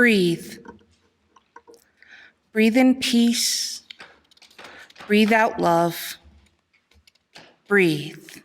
Breathe. Breathe in peace. Breathe out love. Breathe.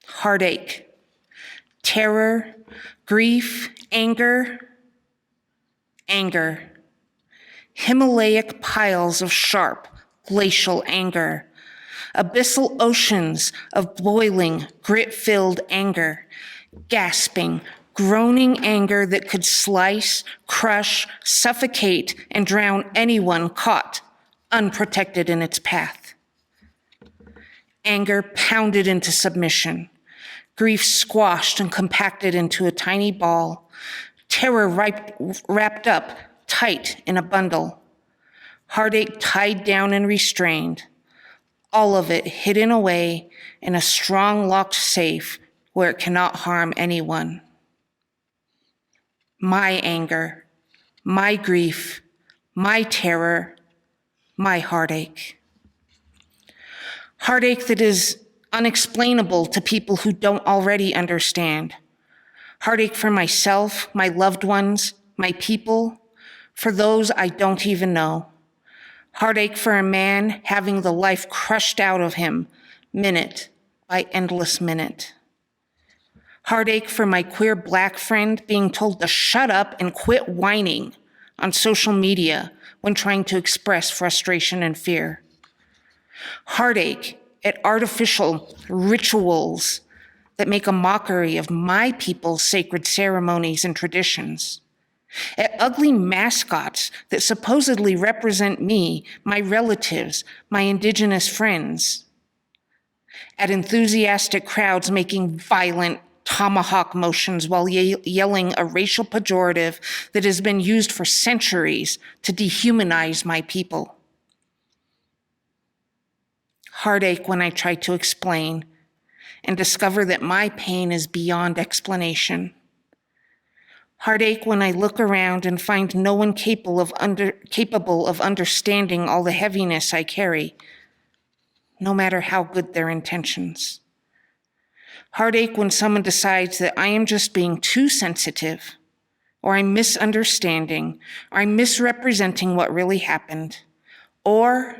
Heartache, terror, grief, anger. Himalaic piles of sharp, glacial anger. Abyssal oceans of boiling, grit-filled anger. Gasping, groaning anger that could slice, crush, suffocate, and drown anyone caught, unprotected in its path. Anger pounded into submission. Grief squashed and compacted into a tiny ball. Terror wrapped up tight in a bundle. Heartache tied down and restrained. All of it hidden away in a strong locked safe where it cannot harm anyone. My anger, my grief, my terror, my heartache. Heartache that is unexplainable to people who don't already understand. Heartache for myself, my loved ones, my people, for those I don't even know. Heartache for a man having the life crushed out of him, minute by endless minute. Heartache for my queer Black friend being told to shut up and quit whining on social media when trying to express frustration and fear. Heartache at artificial rituals that make a mockery of my people's sacred ceremonies and traditions. At ugly mascots that supposedly represent me, my relatives, my indigenous friends. At enthusiastic crowds making violent tomahawk motions while yelling a racial pejorative that has been used for centuries to dehumanize my people. Heartache when I try to explain and discover that my pain is beyond explanation. Heartache when I look around and find no one capable of understanding all the heaviness I carry, no matter how good their intentions. Heartache when someone decides that I am just being too sensitive, or I'm misunderstanding, or I'm misrepresenting what really happened, or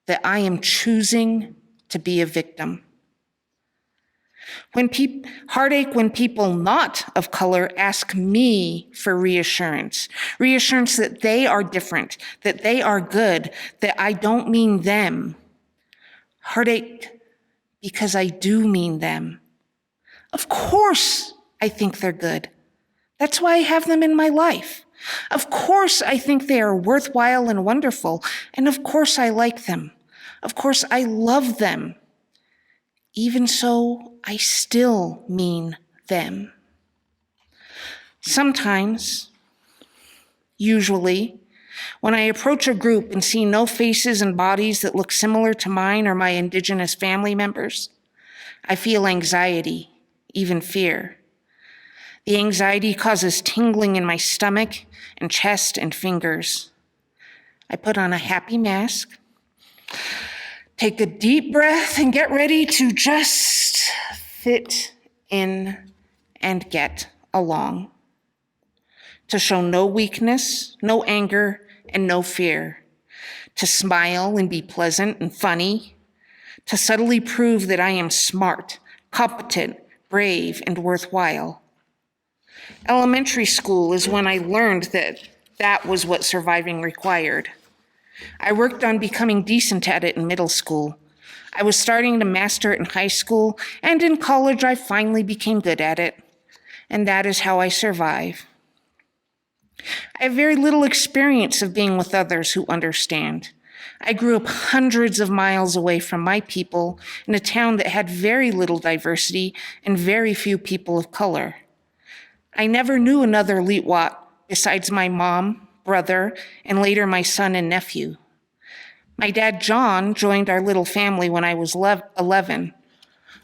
that I am choosing to be a victim. Heartache when people not of color ask me for reassurance that they are different, that they are good, that I don't mean them. Heartache because I do mean them. Of course I think they're good. That's why I have them in my life. Of course I think they are worthwhile and wonderful, and of course I like them. Of course I love them. Even so, I still mean them. Sometimes, usually, when I approach a group and see no faces and bodies that look similar to mine or my indigenous family members, I feel anxiety, even fear. The anxiety causes tingling in my stomach and chest and fingers. I put on a happy mask, take a deep breath, and get ready to just fit in and get along. To show no weakness, no anger, and no fear. To smile and be pleasant and funny. To subtly prove that I am smart, competent, brave, and worthwhile. Elementary school is when I learned that was what surviving required. I worked on becoming decent at it in middle school. I was starting to master it in high school, and in college I finally became good at it. And that is how I survive. I have very little experience of being with others who understand. I grew up hundreds of miles away from my people in a town that had very little diversity and very few people of color. I never knew another Litwat besides my mom, brother, and later my son and nephew. My dad, John, joined our little family when I was 11.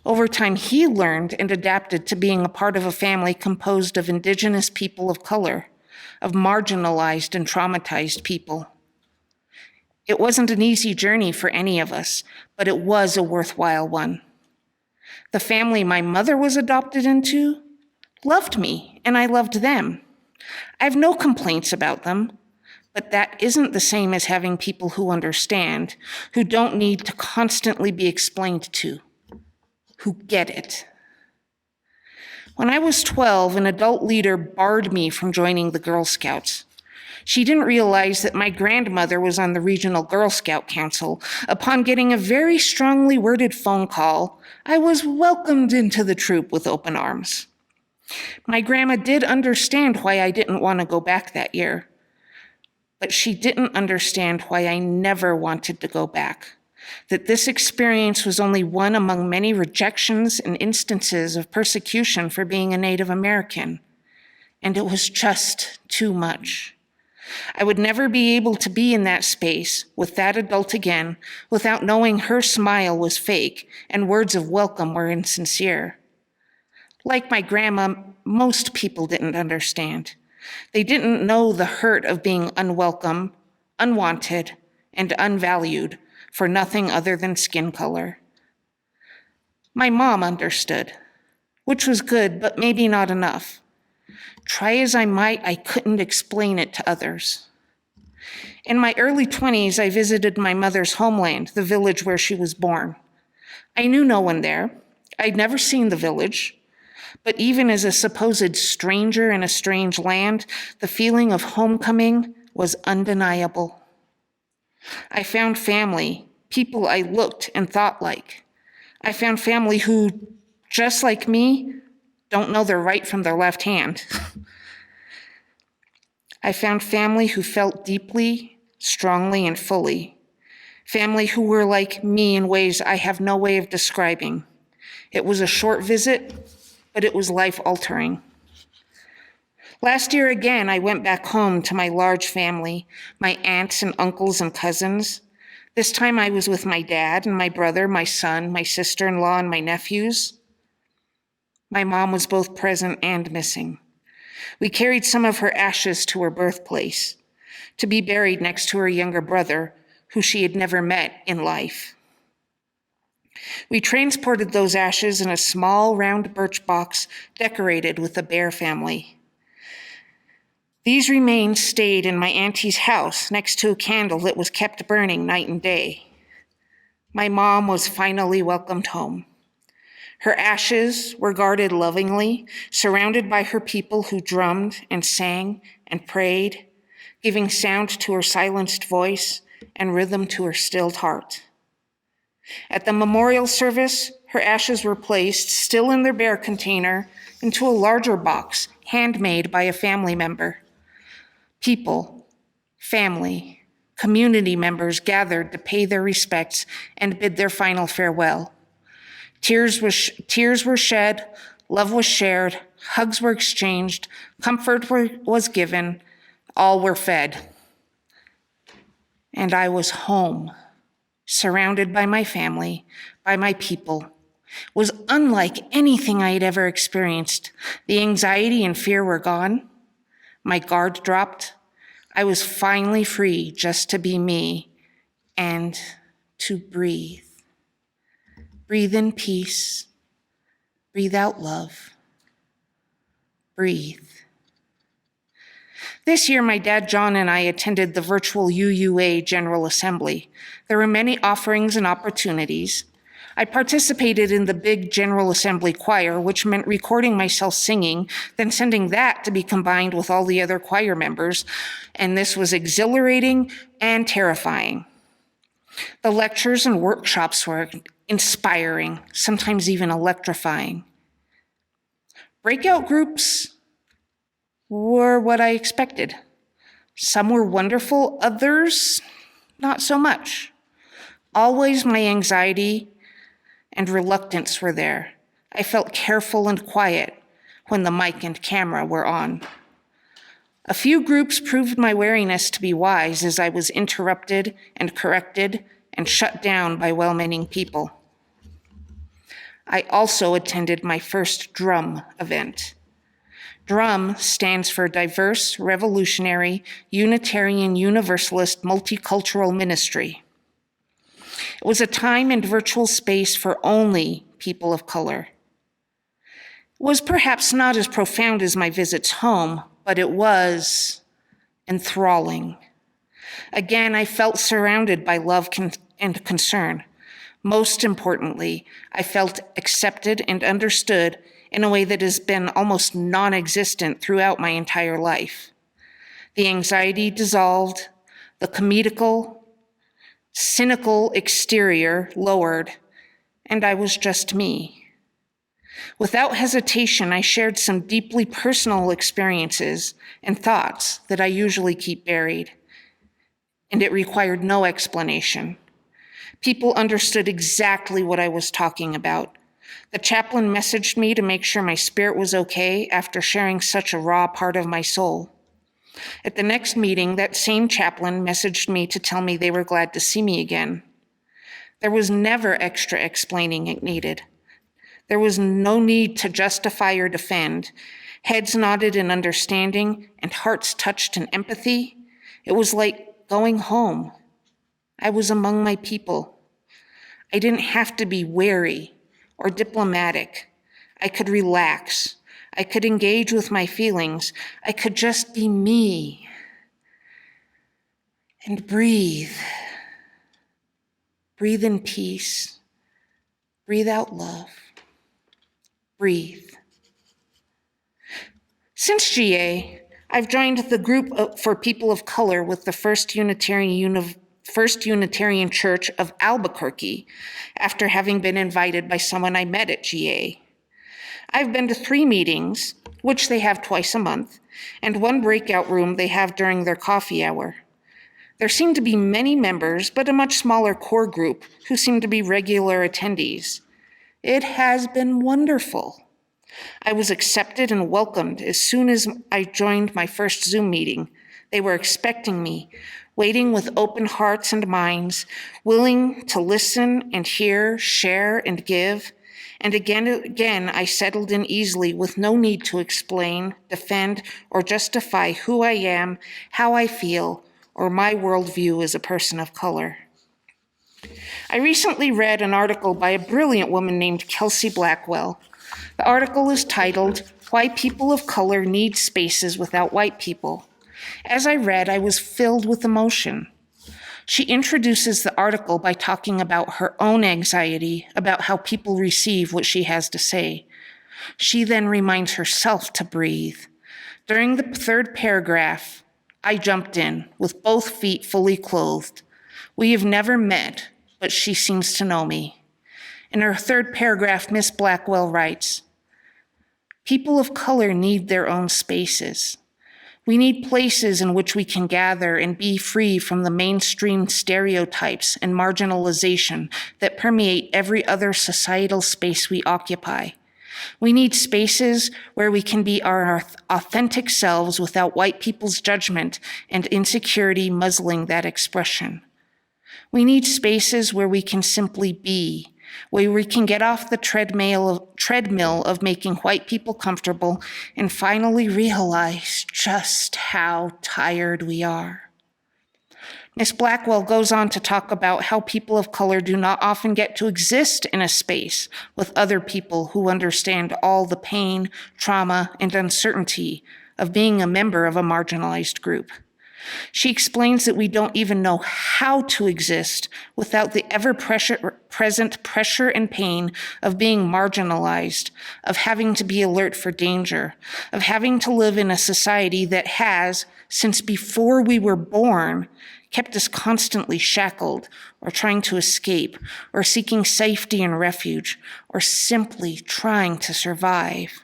Over time, he learned and adapted to being a part of a family composed of indigenous people of color, of marginalized and traumatized people. It wasn't an easy journey for any of us, but it was a worthwhile one. The family my mother was adopted into loved me, and I loved them. I have no complaints about them, but that isn't the same as having people who understand, who don't need to constantly be explained to, who get it. When I was 12, an adult leader barred me from joining the Girl Scouts. She didn't realize that my grandmother was on the Regional Girl Scout Council. Upon getting a very strongly worded phone call, I was welcomed into the troop with open arms. My grandma did understand why I didn't want to go back that year, but she didn't understand why I never wanted to go back, that this experience was only one among many rejections and instances of persecution for being a Native American, and it was just too much. I would never be able to be in that space with that adult again without knowing her smile was fake and words of welcome were insincere. Like my grandma, most people didn't understand. They didn't know the hurt of being unwelcome, unwanted, and unvalued for nothing other than skin color. My mom understood, which was good, but maybe not enough. Try as I might, I couldn't explain it to others. In my early 20s, I visited my mother's homeland, the village where she was born. I knew no one there. I'd never seen the village. But even as a supposed stranger in a strange land, the feeling of homecoming was undeniable. I found family, people I looked and thought like. I found family who, just like me, don't know their right from their left hand. I found family who felt deeply, strongly, and fully. Family who were like me in ways I have no way of describing. It was a short visit, but it was life-altering. Last year again, I went back home to my large family, my aunts and uncles and cousins. This time I was with my dad and my brother, my son, my sister-in-law, and my nephews. My mom was both present and missing. We carried some of her ashes to her birthplace, to be buried next to her younger brother, who she had never met in life. We transported those ashes in a small, round birch box decorated with the Bear family. These remains stayed in my auntie's house next to a candle that was kept burning night and day. My mom was finally welcomed home. Her ashes were guarded lovingly, surrounded by her people who drummed and sang and prayed, giving sound to her silenced voice and rhythm to her stilled heart. At the memorial service, her ashes were placed, still in their bear container, into a larger box, handmade by a family member. People, family, community members gathered to pay their respects and bid their final farewell. Tears were shed, love was shared, hugs were exchanged, comfort was given, all were fed. And I was home, surrounded by my family, by my people. It was unlike anything I had ever experienced. The anxiety and fear were gone. My guard dropped. I was finally free just to be me and to breathe. Breathe in peace. Breathe out love. Breathe. This year, my dad, John, and I attended the virtual UUA General Assembly. There were many offerings and opportunities. I participated in the big General Assembly choir, which meant recording myself singing, then sending that to be combined with all the other choir members, and this was exhilarating and terrifying. The lectures and workshops were inspiring, sometimes even electrifying. Breakout groups were what I expected. Some were wonderful, others not so much. Always my anxiety and reluctance were there. I felt careful and quiet when the mic and camera were on. A few groups proved my wariness to be wise as I was interrupted and corrected and shut down by well-meaning people. I also attended my first DRUM event. DRUM stands for Diverse, Revolutionary, Unitarian, Universalist, Multicultural Ministry. It was a time and virtual space for only people of color. was perhaps not as profound as my visits home, but it was enthralling. Again, I felt surrounded by love and concern. Most importantly, I felt accepted and understood in a way that has been almost non-existent throughout my entire life. The anxiety dissolved, the comedical, cynical exterior lowered, and I was just me. Without hesitation, I shared some deeply personal experiences and thoughts that I usually keep buried, and it required no explanation. People understood exactly what I was talking about. The chaplain messaged me to make sure my spirit was okay after sharing such a raw part of my soul. At the next meeting, that same chaplain messaged me to tell me they were glad to see me again. There was never extra explaining it needed. There was no need to justify or defend. Heads nodded in understanding and hearts touched in empathy. It was like going home. I was among my people. I didn't have to be wary or diplomatic. I could relax. I could engage with my feelings. I could just be me and breathe. Breathe in peace. Breathe out love. Breathe. Since GA, I've joined the group for people of color with the First Unitarian Church of Albuquerque after having been invited by someone I met at GA. I've been to 3 meetings, which they have twice a month, and 1 breakout room they have during their coffee hour. There seem to be many members, but a much smaller core group who seem to be regular attendees. It has been wonderful. I was accepted and welcomed as soon as I joined my first Zoom meeting. They were expecting me, waiting with open hearts and minds, willing to listen and hear, share and give. And again, I settled in easily with no need to explain, defend, or justify who I am, how I feel, or my worldview as a person of color. I recently read an article by a brilliant woman named Kelsey Blackwell. The article is titled, "Why People of Color Need Spaces Without White People." As I read, I was filled with emotion. She introduces the article by talking about her own anxiety about how people receive what she has to say. She then reminds herself to breathe. During the 3rd paragraph, I jumped in with both feet fully clothed. We have never met, but she seems to know me. In her 3rd paragraph, Miss Blackwell writes, "People of color need their own spaces. We need places in which we can gather and be free from the mainstream stereotypes and marginalization that permeate every other societal space we occupy. We need spaces where we can be our authentic selves without white people's judgment and insecurity muzzling that expression. We need spaces where we can simply be, where we can get off the treadmill of making white people comfortable and finally realize just how tired we are." Ms. Blackwell goes on to talk about how people of color do not often get to exist in a space with other people who understand all the pain, trauma, and uncertainty of being a member of a marginalized group. She explains that we don't even know how to exist without the ever-present pressure and pain of being marginalized, of having to be alert for danger, of having to live in a society that has, since before we were born, kept us constantly shackled or trying to escape or seeking safety and refuge or simply trying to survive.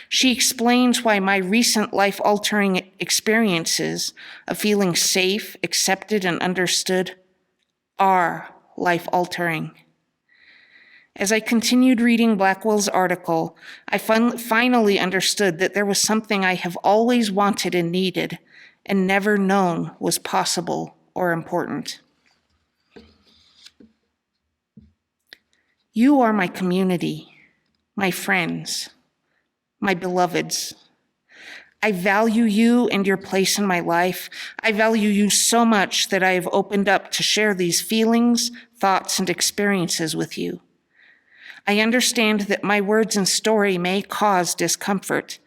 She explains why my recent life-altering experiences of feeling safe, accepted, and understood are life-altering. As I continued reading Blackwell's article, I finally understood that there was something I have always wanted and needed and never known was possible or important. You are my community, my friends, my beloveds. I value you and your place in my life. I value you so much that I have opened up to share these feelings, thoughts, and experiences with you. I understand that my words and story may cause discomfort,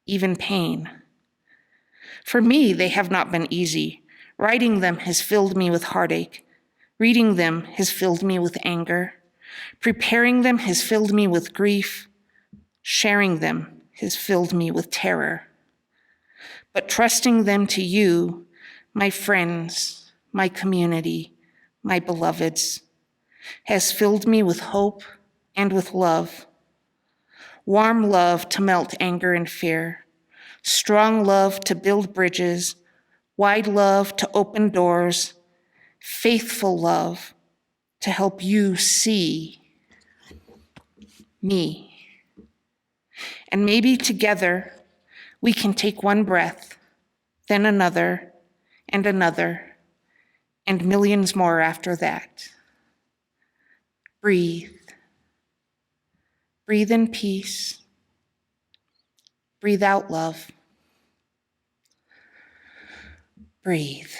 even pain. For me, they have not been easy. Writing them has filled me with heartache. Reading them has filled me with anger. Preparing them has filled me with grief. Sharing them has filled me with terror. But trusting them to you, my friends, my community, my beloveds, has filled me with hope and with love. Warm love to melt anger and fear. Strong love to build bridges. Wide love to open doors. Faithful love to help you see me. And maybe together we can take one breath, then another, and another, and millions more after that. Breathe. Breathe in peace. Breathe out love. Breathe.